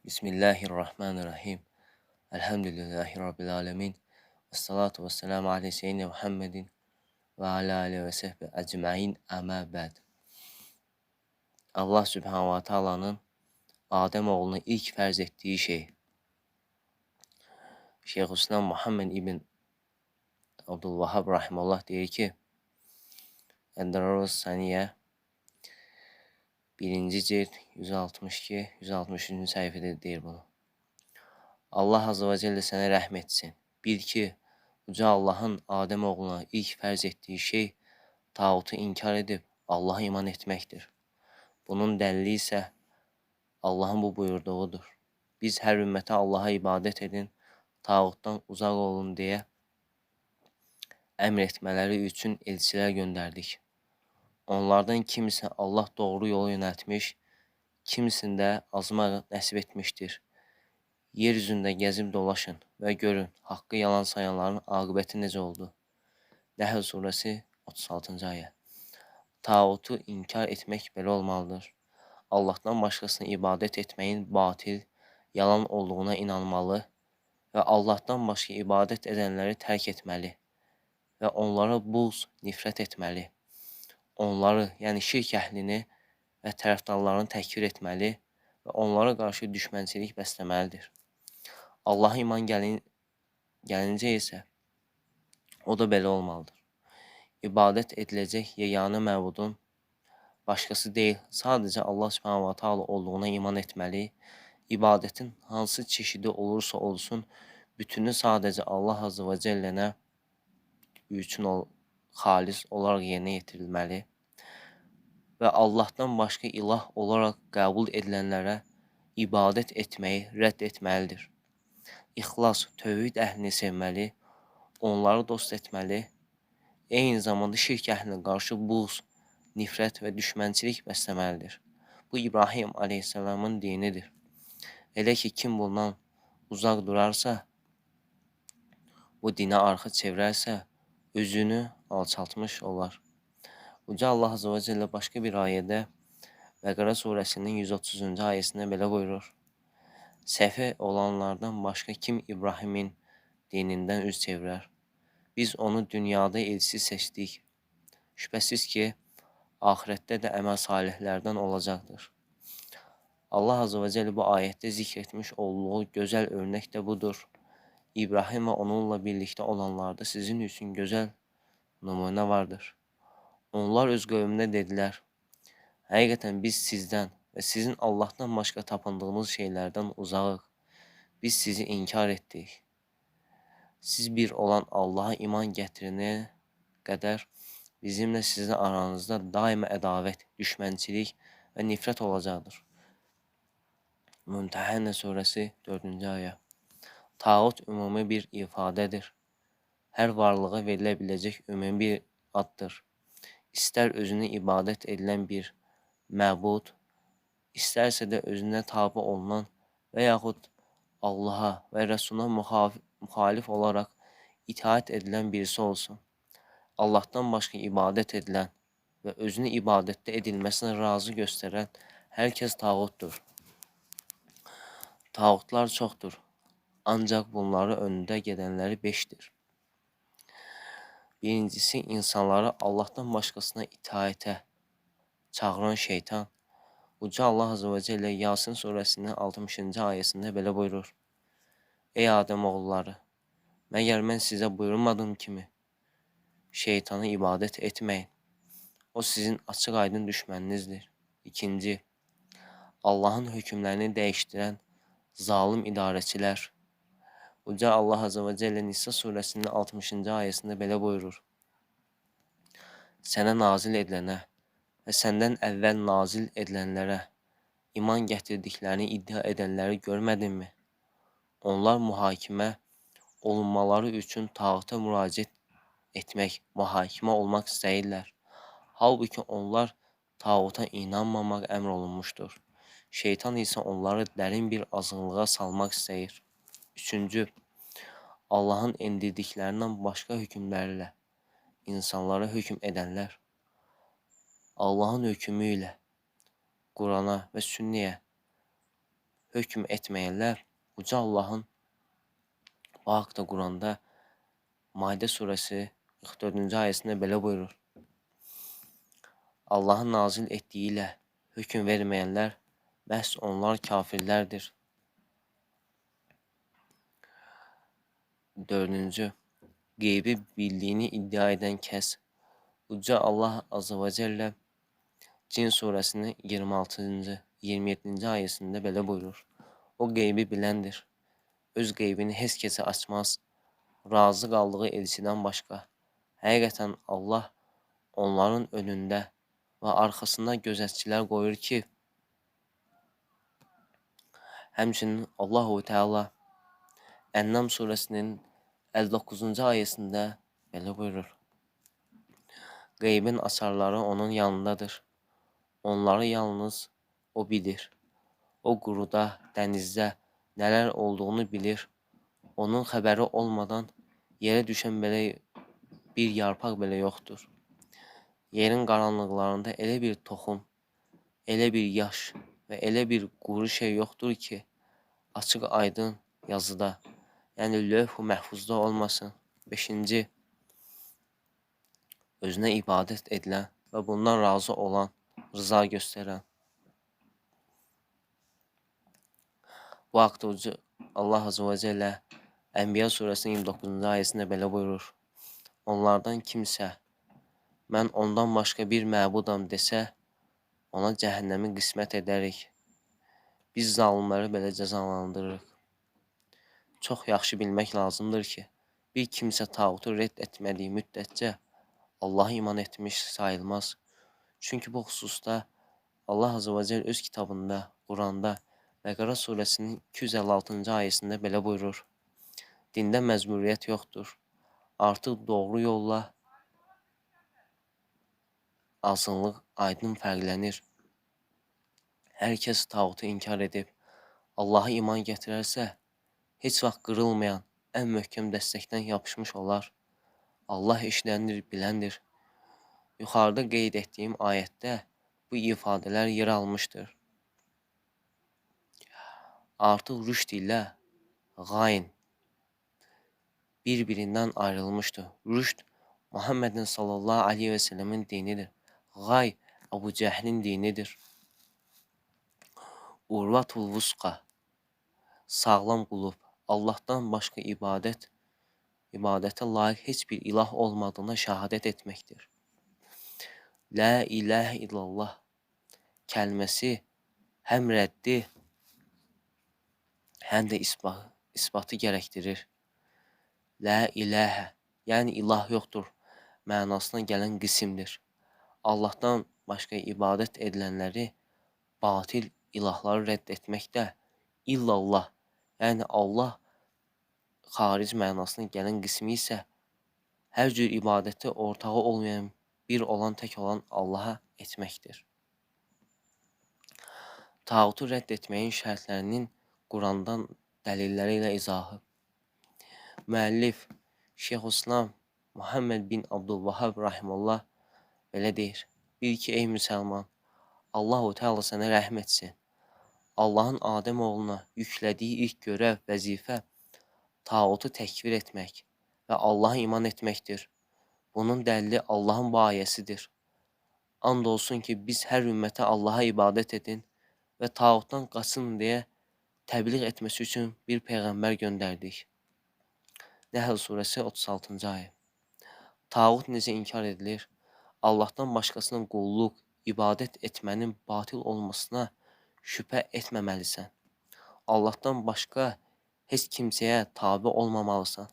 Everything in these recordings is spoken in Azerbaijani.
Bismillahirrahmanirrahim. Elhamdülillahi Rabbil alemin. Esselatu vesselamu ala seyyidina Muhammedin ve ala alihi ve sahbihi ecmaîn amma ba'd. Allah Subhanahu wa Taala'nın Adem oğluna ilk fərz etdiyi şey. Şeyxülislam Muhammed ibn Abdülvahhab rahimehullah deyir ki, Əddarus Saniyə 1-ci cild 162-163-cü səhifədə deyir bunu. Allah Azze ve Celle sənə rəhm etsin. Bil ki, Uca Allahın Adəm oğluna ilk fərz etdiyi şey tağutu inkar edib Allaha iman etməkdir. Bunun dəlili isə Allahın bu buyurduğudur. Biz hər ümmətə Allaha ibadət edin, tağutdan uzaq olun deyə əmr etmələri üçün elçilər göndərdik. Onlardan kimisi Allah doğru yolu yönəltmiş, kimisində azmaq nəsib etmişdir. Yer üzündə gəzib dolaşın və görün, haqqı yalan sayanların aqibəti necə oldu. Nəhl surəsi 36-cı ayə. Tağutu inkar etmək belə olmalıdır. Allahdan başqasına ibadət etməyin batil, yalan olduğuna inanmalı və Allahdan başqa ibadət edənləri tərk etməli və onlara buğz, nifrət etməli. Onları, yəni şirk əhlini və tərəfdarlarını təkfir etməli və onlara qarşı düşmənçilik bəsləməlidir. Allaha iman gəlincə isə o da belə olmalıdır. İbadət ediləcək yeganə məbudun başqası deyil, sadəcə Allah Subhanahu wa Taala olduğuna iman etməli. İbadətin hansı çeşidi olursa olsun, bütünü sadəcə Allah Azze ve Celle'nə üçün xalis olaraq yerinə yetirilməli və Allahdan başqa ilah olaraq qəbul edilənlərə ibadət etməyi rədd etməlidir. İxlas, tövhid əhlini sevməli, onları dost etməli, eyni zamanda şirk əhlinə qarşı buğz, nifrət və düşmənçilik bəsləməlidir. Bu İbrahim aleyhisselamın dinidir. Elə ki, kim bundan uzaq durarsa, bu dinə arxa çevirərsə, özünü alçaltmış olar. Uca Allah Azze ve Celle başqa bir ayədə Bəqərə surəsinin 130-cu ayəsində belə buyurur. Səfi olanlardan başqa kim İbrahimin dinindən üz çevirər? Biz onu dünyada elçi seçdik. Şübhəsiz ki, ahirətdə də əməl salihlərdən olacaqdır. Allah Azze ve Celle bu ayətdə zikr etmiş olduğu gözəl örnək də budur. İbrahim və onunla birlikdə olanlarda sizin üçün gözəl nümunə vardır. Onlar öz qövmünə dedilər, həqiqətən biz sizdən və sizin Allahdan başqa tapındığınız şeylərdən uzağıq. Biz sizi inkar etdik. Siz bir olan Allaha iman gətirinə qədər bizimlə sizin aranızda daima ədavət, düşmənçilik və nifrət olacaqdır. Mümtəhənə surəsi 4-cü ayə. Tağut ümumi bir ifadədir. Hər varlığa verilə biləcək ümumi bir addır. İstər özünə ibadət edilən bir məbud, istərsə də özünə tabi olunan və yaxud Allaha və Rəsuluna müxalif olaraq itaat edilən birisi olsun. Allahdan başqa ibadət edilən və özünü ibadətdə edilməsinə razı göstərən hər kəs tağutdur. Tağutlar çoxdur, ancaq bunları önündə gedənləri 5'dir. Birincisi, insanları Allahdan başqasına itaətə çağıran şeytan. Uca Allah Azze ve Celle Yasin surəsinin 60-cı ayəsində belə buyurur. Ey Adəm oğulları, məgər mən sizə buyurmadığım kimi şeytana ibadət etməyin. O sizin açıq aydın düşməninizdir. İkinci, Allahın hökmlərini dəyişdirən zalim idarəçilər. Uca Allah Azze ve Celle Nisa surəsinin 60-cı ayəsində belə buyurur. Sənə nazil edilənə və səndən əvvəl nazil edilənlərə iman gətirdiklərini iddia edənləri görmədinmi? Onlar mühakimə olunmaları üçün tağuta müraciət etmək, mühakimə olmaq istəyirlər. Halbuki onlar tağuta inanmamaq əmr olunmuşdur. Şeytan isə onları dərin bir azınlığa salmaq istəyir. Üçüncü, Allahın endirdiklərindən başqa hökmlərlə insanlara hökm edənlər. Allahın hökmü ilə Qurana və Sünniyə hökm etməyənlər Uca Allahın bu haqda Quranda Maidə surəsi 44-cü ayəsində belə buyurur. Allahın nazil etdiyi ilə hökm verməyənlər məhz onlar kafirlərdir. 4-cü qeybi bildiyini iddia edən kəs. Uca Allah Azze və Cəllə Cin surəsinin 26-cı, 27-ci ayəsində belə buyurur. O qeybi biləndir. Öz qeybini heç kəsə açmaz. Razı qaldığı elçidən başqa. Həqiqətən Allah onların önündə və arxasında gözətçilər qoyur ki, həmçinin Allahu Teala Ən'am surəsinin 59-cu ayəsində belə buyurur. Qeybin açarları onun yanındadır. Onları yalnız o bilir. O quruda, dənizdə nələr olduğunu bilir. Onun xəbəri olmadan yerə düşən belə bir yarpaq belə yoxdur. Yerin qaranlıqlarında elə bir toxum, elə bir yaş və elə bir quru şey yoxdur ki, açıq aydın yazıda, yəni lövh-u məhfuzda olmasın. 5-ci, özünə ibadət edilən və bundan razı olan, rıza göstərən. Bu haqda Allah Azze və Cəllə Ənbiya surəsinin 29-cu ayəsində belə buyurur. Onlardan kimsə, mən ondan başqa bir məbudam desə, ona cəhənnəmi qismət edərik. Biz zalimləri belə cəzalandırırıq. Çox yaxşı bilmək lazımdır ki, bir kimsə tağutu rədd etmədiyi müddətcə Allah'a iman etmiş sayılmaz. Çünki bu xüsusda Allah Azze və Cəllə öz kitabında, Quranda Bəqərə surəsinin 256-cı ayəsində belə buyurur. Dində məzmuriyyət yoxdur. Artıq doğru yolla azınlıq aydın fərqlənir. Hər kəs tağutu inkar edib Allah'a iman gətirərsə, heç vaxt qırılmayan ən möhkəm dəstəkdən yapışmış olar. Allah eşidəndir, biləndir. Yuxarıda qeyd etdiyim ayətdə bu ifadələr yer almışdır. Artıq rüşd ilə qayn bir-birindən ayrılmışdır. Rüşd Muhammedin sallallahu aleyhi və səlləmin dinidir. Qay Əbu Cəhlin dinidir. Urvatul vusqa, sağlam qulub, Allahdan başqa ibadətə layiq heç bir ilah olmadığına şəhadət etməkdir. La ilahə illallah kəlməsi həm rəddi, həm də isbatı gərəkdirir. La ilahə, yəni ilah yoxdur, mənasına gələn qismdir. Allahdan başqa ibadət edilənləri, batil ilahları rədd etməkdə illallah, yəni Allah xaric mənasına gələn qismi isə hər cür ibadətə ortağı olmayan, bir olan, tək olan Allaha etməkdir. Tağutu rədd etməyin şərtlərinin Qurandan dəlilləri ilə izahı. Müəllif Şeyxülislam Muhammed bin Abdülvahhab rahimehullah belə deyir. Bil ki, ey müsəlman, Allahu Teala sənə rəhm etsin. Allahın Adəm oğluna yüklədiyi ilk görəv, vəzifə tağutu təkfir etmək və Allah'a iman etməkdir. Bunun dəlili Allahın bu ayəsidir. And olsun ki, biz hər ümmətə Allah'a ibadət edin və tağutdan qaçın deyə təbliğ etməsi üçün bir peyğəmbər göndərdik. Nəhl surəsi 36-cı ayə. Tağut necə inkar edilir? Allahdan başqasına qulluq, ibadət etmənin batil olmasına şübhə etməməlisən. Allahdan başqa heç kimsəyə tabe olmamalısan.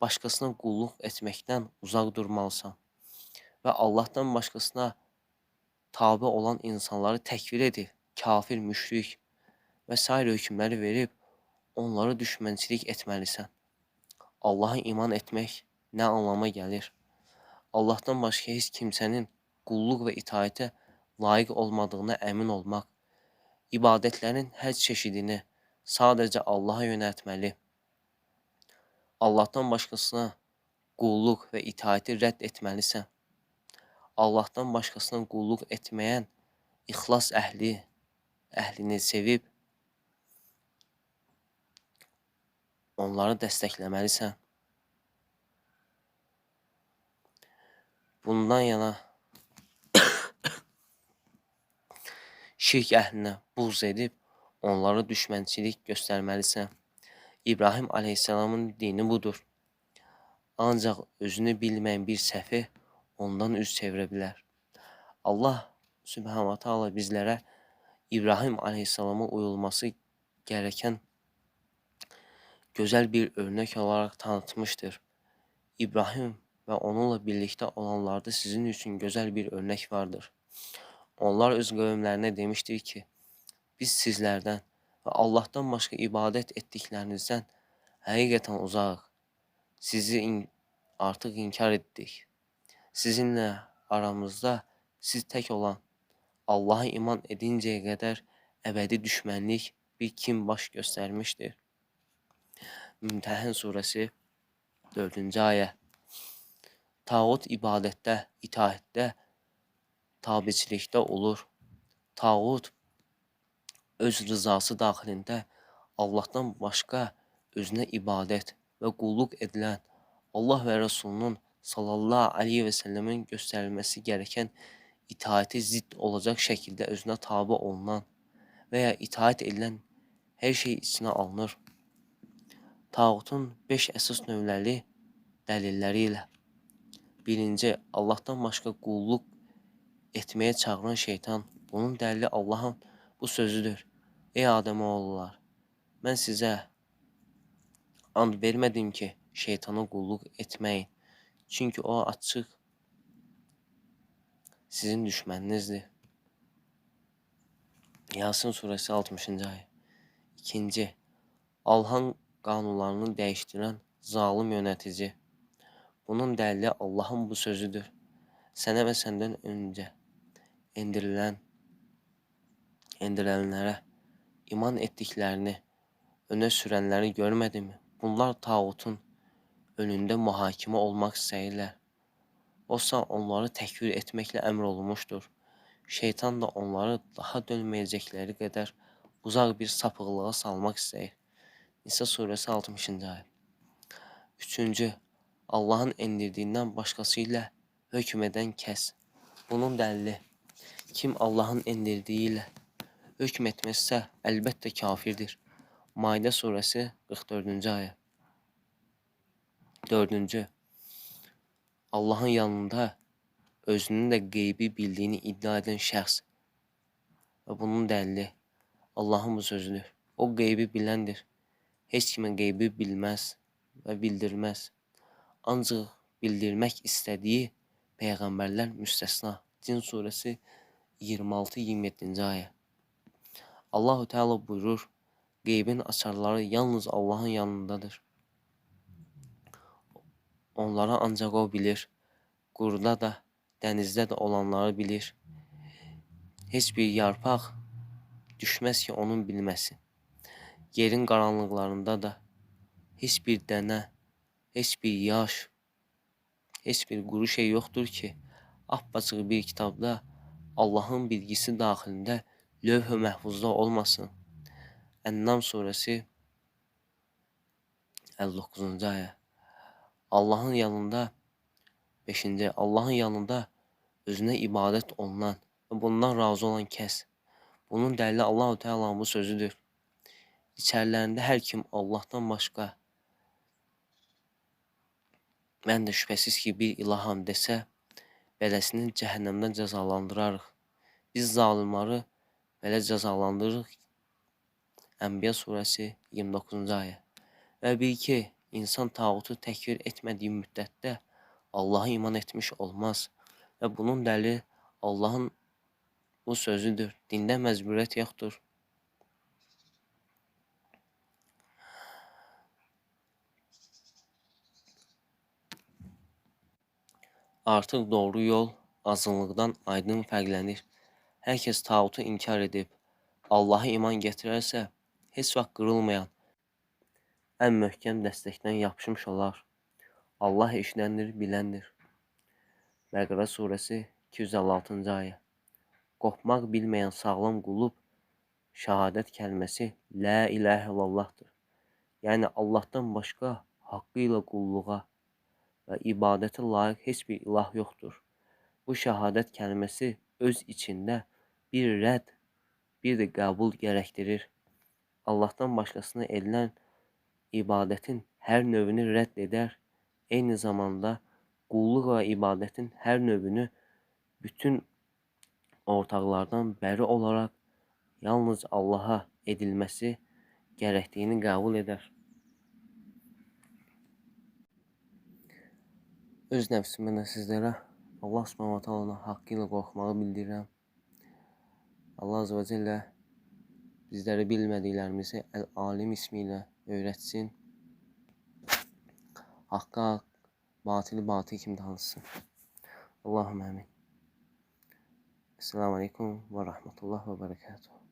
Başqasına qulluq etməkdən uzaq durmalısan. Və Allahdan başqasına tabe olan insanları təkfir edib, kafir, müşrik və s. hökmləri verib, onları düşmənçilik etməlisən. Allah'a iman etmək nə anlama gəlir? Allahdan başqa heç kimsənin qulluq və itaətə layiq olmadığına əmin olmaq, ibadətlərin hər çeşidini sadəcə Allah'a yönəltməli, Allahdan başqasına qulluq və itaəti rədd etməlisən. Allahdan başqasına qulluq etməyən ixlas əhlini sevib, onları dəstəkləməlisən. Bundan yana şirk əhlinə buğz edib, onlara düşmənçilik göstərməlisən. İbrahim Aleyhisselamın dini budur. Ancaq özünü bilməyən bir səfi ondan üz çevirə bilər. Allah Subhanahu Taala bizlərə İbrahim Aleyhisselama uyulması gereken güzel bir örnek olarak tanıtmıştır. İbrahim ve onunla birlikte olanlarda sizin için güzel bir örnek vardır. Onlar öz qövmlərinə demiştir ki, biz sizlərdən ve Allah'tan başka ibadet etdiklərinizdən həqiqətən uzağıq. Sizi artıq inkar etdik. Sizinlə aramızda siz tək olan Allah'a iman edinceye kadar ebedi düşmənlik bir kim baş göstermiştir. Mümtəhin suresi 4. ayə. Tağut ibadətdə, itaətdə, tabiçilikdə olur. Tağut öz rızası daxilində Allah'tan başqa özünə ibadət və qulluq edilən Allah və Resulunun sallallahu aleyhi və səlləmin göstərilməsi gereken itaati zidd olacak şekilde özünə tabi olunan veya itaat edilen her şey içine alınır. Tağutun 5 əsas növləri dəlilləri ilə. Birinci, Allah'tan başqa qulluq etməyə çağıran şeytan. Bunun dəlili Allah'ın bu sözüdür. Ey Adəmoğullar, mən sizə and vermədim ki, şeytana qulluq etməyin. Çünki o açıq sizin düşməninizdir. Yasin suresi 60. ayə. İkinci, Allah'ın qanunlarını dəyişdirən zalim yönetici. Bunun dəlili Allah'ın bu sözüdür. Sənə və səndən öncə endirilənlərə iman etdiklərini öne sürənləri görmədimi? Bunlar tağutun önündə mühakimə olmaq istəyirlər. Oysa onları təkfir etməklə əmr olunmuşdur. Şeytan da onları daha dönməyəcəkləri qədər uzaq bir sapıqlığa salmaq istəyir. Nisa suresi 60. ayə. Üçüncü, Allah'ın endirdiğinden başkası ilə hökm edən kəs. Bunun dəlili, kim Allah'ın endirdiyi ilə hökm etməzsə əlbəttə kafirdir. Maidə suresi 44. ayə. Dördüncü, Allah'ın yanında özünün de qeybi bildiğini iddia eden şəxs. Və bunun dəlili Allah'ın bu sözüdür. O qeybi biləndir. Heç kimə qeybi bilməz və bildirməz. Ancaq bildirmək istədiyi peyğəmbərlər müstəsna. Cin suresi 26-27. ayə. Allahu Teala buyurur, qeybin açarları yalnız Allah'ın yanındadır. Onlara ancaq o bilir. Quruda da, dənizdə də olanları bilir. Heç bir yarpaq düşməz ki onun bilməsi. Yerin qaranlıqlarında da heç bir dənə, heç bir yaş, heç bir quru şey yoxdur ki, apaçıq bir kitabda Allah'ın bilgisi daxilində lövh-i məhfuzda olmasın. Ən-Nam suresi 59. ayə. Allah'ın yanında 5. Allah'ın yanında özünə ibadət olunan və bundan razı olan kəs. Bunun dəlili Allah-u Teala'nın bu sözüdür. İçərilərində hər kim Allah'tan başqa mən də şübhəsiz ki bir ilaham desə, beləsini cəhənnəmdən cəzalandırarıq. Biz zalimları belə cəzalandırırıq. Ənbiya suresi 29. ayə. Və bil ki, insan tağutu təkfir etmədiyi müddətdə Allah'a iman etmiş olmaz. Və bunun dəlili Allah'ın bu sözüdür. Dində məcburiyyət yoxdur. Artıq doğru yol azınlıqdan aydın fərqlənir. Hər kəs tağutu inkar edib Allah'a iman gətirərsə, heç vaxt qırılmayan ən möhkəm dəstəkdən yapışmış olar. Allah eşidəndir, biləndir. Bəqərə suresi 256. ayə. Qopmaq bilməyən sağlam qulub şəhadət kəlməsi La ilahe illallahdır. Yəni Allahdan başqa haqqı ilə qulluğa və ibadətə layiq heç bir ilah yoxdur. Bu şəhadət kəlməsi öz içində bir rədd, bir də qəbul gərəkdirir. Allahdan başqasına edilən ibadətin hər növünü rədd edər, eyni zamanda qulluq və ibadətin hər növünü bütün ortaqlardan bəri olaraq yalnız Allaha edilməsi gərəkdiyini qəbul edər. Öz nəfsimə də sizlərə Allah Subhanahu va Taala'nın haqqı ilə qorxmağı bildirirəm. Allah Azze və Cəllə bizlərə bilmədiklərimizi Əl-Alim ismi ilə öyrətsin. Haqqa haqq, batili batil kimi tanısın. Allahümme amin. Esselamu Aleyküm ve Rahmetullah ve Berekatuhu.